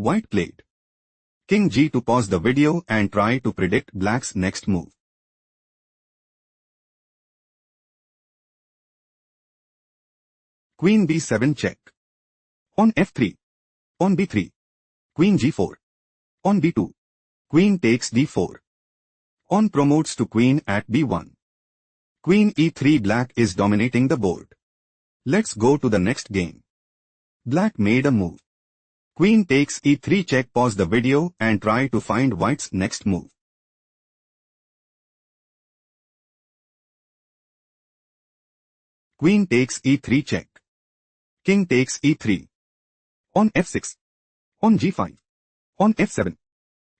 White played King G to pause the video and try to predict Black's next move. Queen B7 check. On F3. On B3. Queen G4. On B2. Queen takes D4. On promotes to Queen at B1. Queen E3. Black is dominating the board. Let's go to the next game. Black made a move. Queen takes E3 check. Pause the video and try to find White's next move. Queen takes E3 check. King takes E3. On F6. On G5. On F7.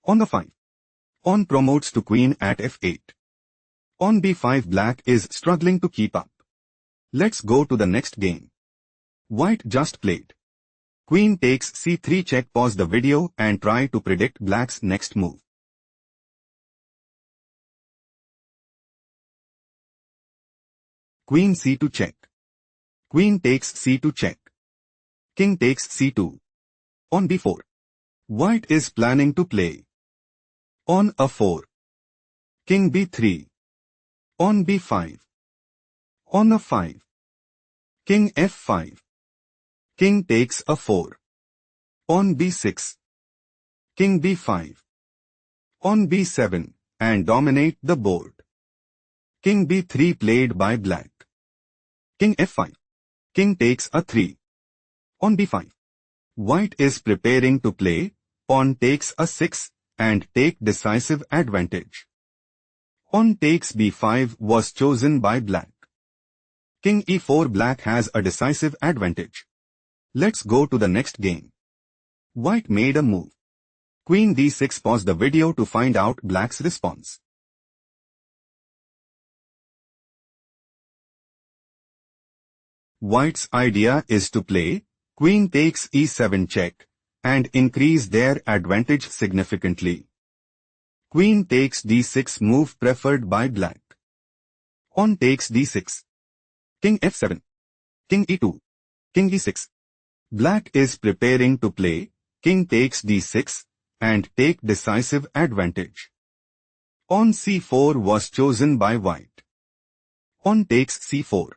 On the 5. On promotes to Queen at F8. On B5. Black is struggling to keep up. Let's go to the next game. White just played Queen takes C3 check. Pause the video and try to predict Black's next move. Queen C2 check. Queen takes C2 check. King takes C2. On B4. White is planning to play. On A4. King B3. On B5. On A5. King F5. King takes A4. On B6. King B5. On B7 and dominate the board. King B3 played by Black. King F5. King takes A3. On B5. White is preparing to play Pawn takes A6 and take decisive advantage. Pawn takes B5 was chosen by Black. King E4. Black has a decisive advantage. Let's go to the next game. White made a move. Queen D6. Pause the video to find out Black's response. White's idea is to play Queen takes E7 check and increase their advantage significantly. Queen takes D6 move preferred by Black. Pawn takes D6. King F7. King E2. King E6. Black is preparing to play King takes D6 and take decisive advantage. Pawn C4 was chosen by White. Pawn takes C4.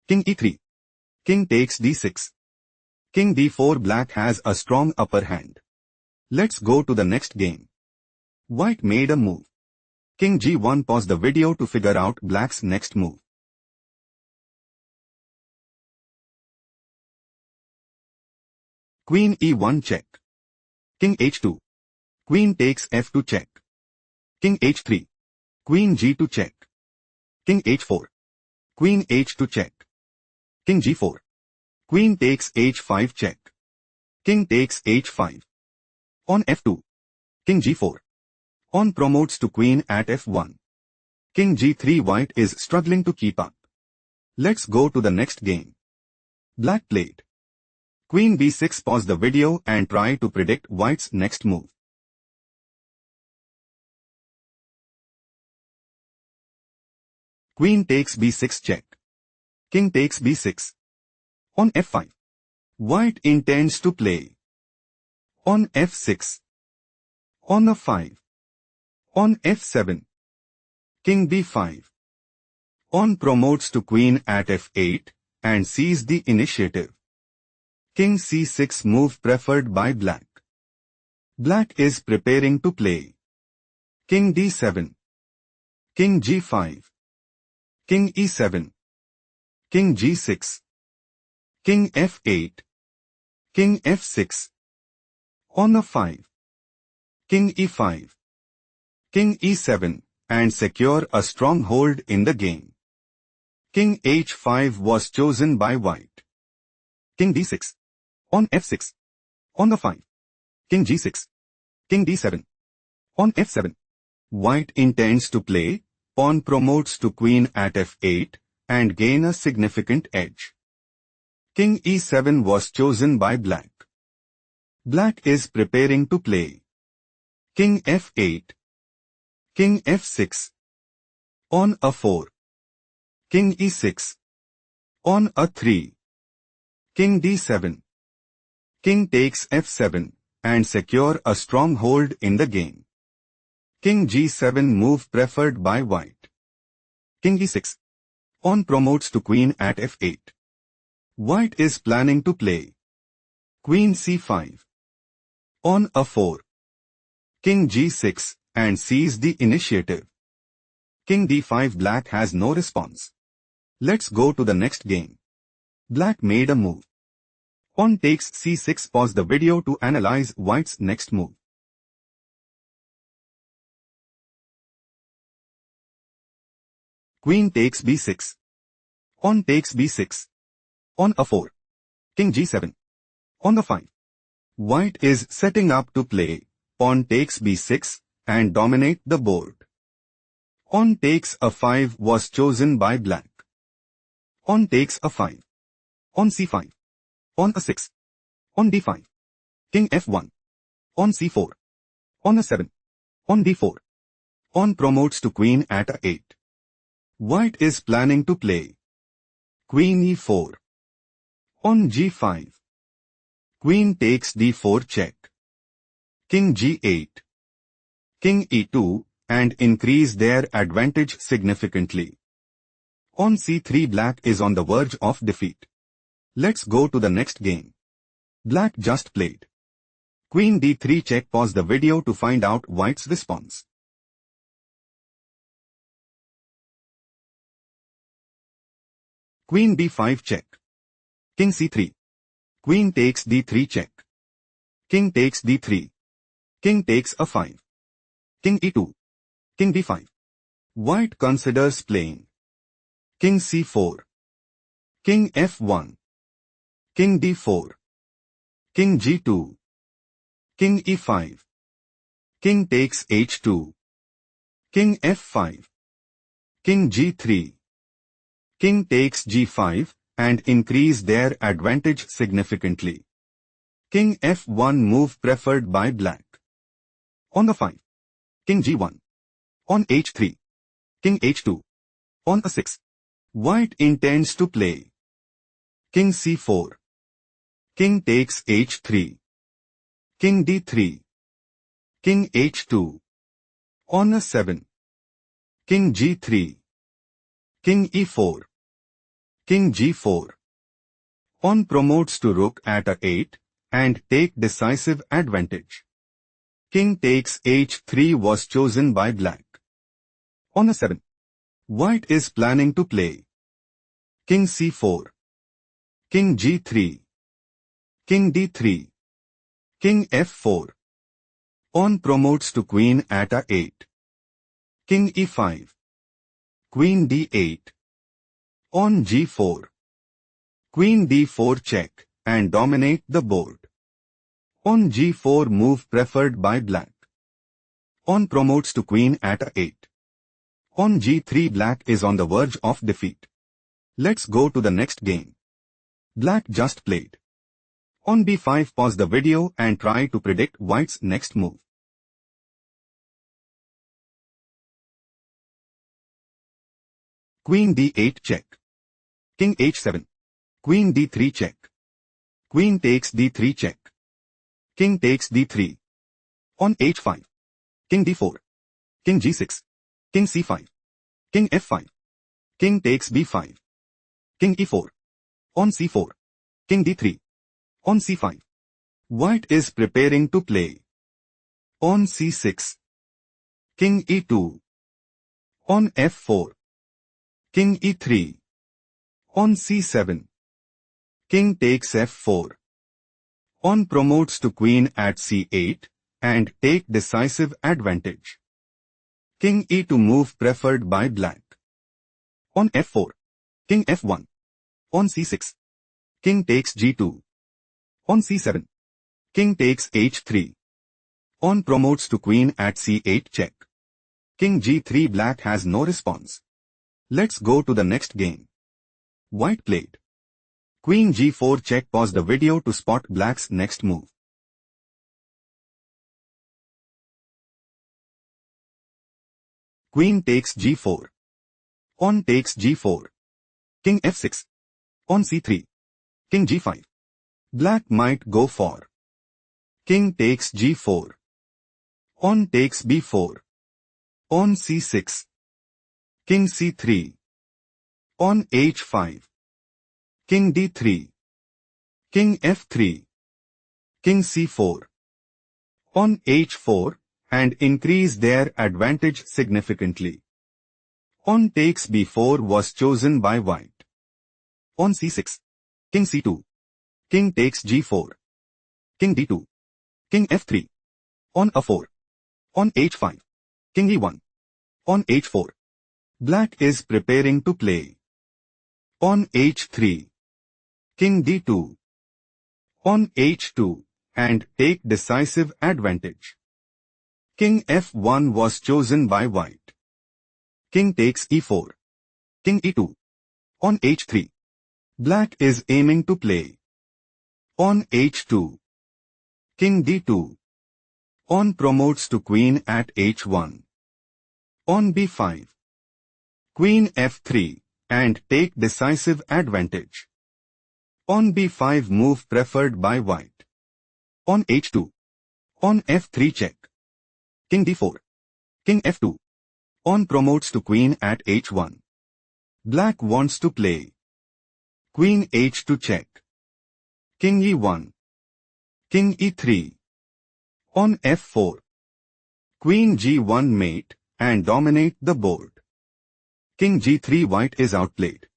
King E3. King takes D6. King D4. Black has a strong upper hand. Let's go to the next game. White made a move. King G1. Pause the video to figure out Black's next move. Queen E1 check. King H2. Queen takes F2 check. King H3. Queen G2 check. King H4. Queen H2 check. King G4. Queen takes H5 check. King takes H5. On F2. King G4. On promotes to Queen at F1. King G3. White is struggling to keep up. Let's go to the next game. Black played Queen B6. Pause the video and try to predict White's next move. Queen takes B6 check. King takes B6. On F5. White intends to play on F6. On A5. On F7. King B5. On promotes to Queen at F8 and sees the initiative. King C6 move preferred by Black. Black is preparing to play King D7. King G5. King E7. King G6. King F8. King F6. On A5. King E5. King E7 and secure a strong hold in the game. King H5 was chosen by White. King D6. On F6. On A5. King G6. King D7. On F7. White intends to play Pawn promotes to Queen at F8 and gain a significant edge. King E7 was chosen by Black. Black is preparing to play King F8. King F6. On A4. King E6. On A3. King D7. King takes F7 and secure a stronghold in the game. King G7 move preferred by white. King E6. Pawn promotes to queen at F8. White is planning to play Queen C5. On A4. King G6 and seize the initiative. King D5. Black has no response. Let's go to the next game. Black made a move. Pawn takes C6. Pause the video to analyze white's next move. Queen takes B6. Pawn takes B6. On A4. King G7. On A5. White is setting up to play pawn takes B6 and dominate the board. Pawn takes A5 was chosen by black. Pawn takes A5. On C5. On A6. On D5. King F1. On C4. On A7. On D4. Pawn promotes to queen at A8. White is planning to play Queen E4. On G5. Queen takes D4 check. King G8. King E2 and increase their advantage significantly. On C3. Black is on the verge of defeat. Let's go to the next game. Black just played Queen D3 check. Pause the video to find out white's response. Queen B5 check. King C3. Queen takes D3 check. King takes D3. King takes A5. King E2. King D5. White considers playing King C4. King F1. King D4. King G2. King E5. King takes H2. King F5. King G3. King takes G5 and increase their advantage significantly. King F1 move preferred by black. On the 5. King G1. On H3. King H2. On A6. White intends to play King C4. King takes H3. King D3. King H2. On A7. King G3. King E4. King G4. Pawn promotes to rook at A8 and take decisive advantage. King takes H3 was chosen by black. On A7. White is planning to play King C4. King G3. King D3. King F4. Pawn promotes to queen at A8. King E5. Queen D8. On G4. Queen D4 check and dominate the board. On G4 move preferred by black. Pawn promotes to queen at A8. On G3 black is on the verge of defeat. Let's go to the next game. Black just played on B5. Pause the video and try to predict white's next move. Queen D8 check. King H7. Queen D3 check. Queen takes D3 check. King takes D3. On H5. King D4. King G6. King C5. King F5. King takes B5. King E4. On C4. King D3. On C5. White is preparing to play on C6. King E2. On F4. King E3. On C7. King takes F4. Pawn promotes to queen at C8 and take decisive advantage. King E2 move preferred by black. On F4. King F1. On C6. King takes G2. On C7. King takes H3. Pawn promotes to queen at C8 check. King G3 black has no response. Let's go to the next game. White played Queen G4 check. Pause the video to spot black's next move. Queen takes G4. Pawn takes G4. King F6. On C3. King G5. Black might go for King takes g4. Pawn takes b4. Pawn c6. King c3. Pawn h5. King d3. King f3. King c4. Pawn h4 and increase their advantage significantly. Pawn takes b4 was chosen by white. Pawn c6. King c2. King takes g4. King d2. King f3. Pawn a4. Pawn h5. King e1. Pawn h4. Black is preparing to play. Pawn h3. King d2. Pawn h2 and take decisive advantage. King f1 was chosen by white. King takes e4. King e2. Pawn h3. Black is aiming to play. Pawn h2. King d2. Pawn promotes to queen at h1. Pawn b5. Queen f3 and take decisive advantage. Pawn b5 move preferred by white. Pawn h2. Pawn f3 check. King d4. King f2. Pawn promotes to queen at h1. Black wants to play. Queen h2 check. King e1. King e3. Pawn f4. Queen g1 mate and dominate the board. King g3 white is outplayed.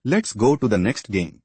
Let's go to the next game.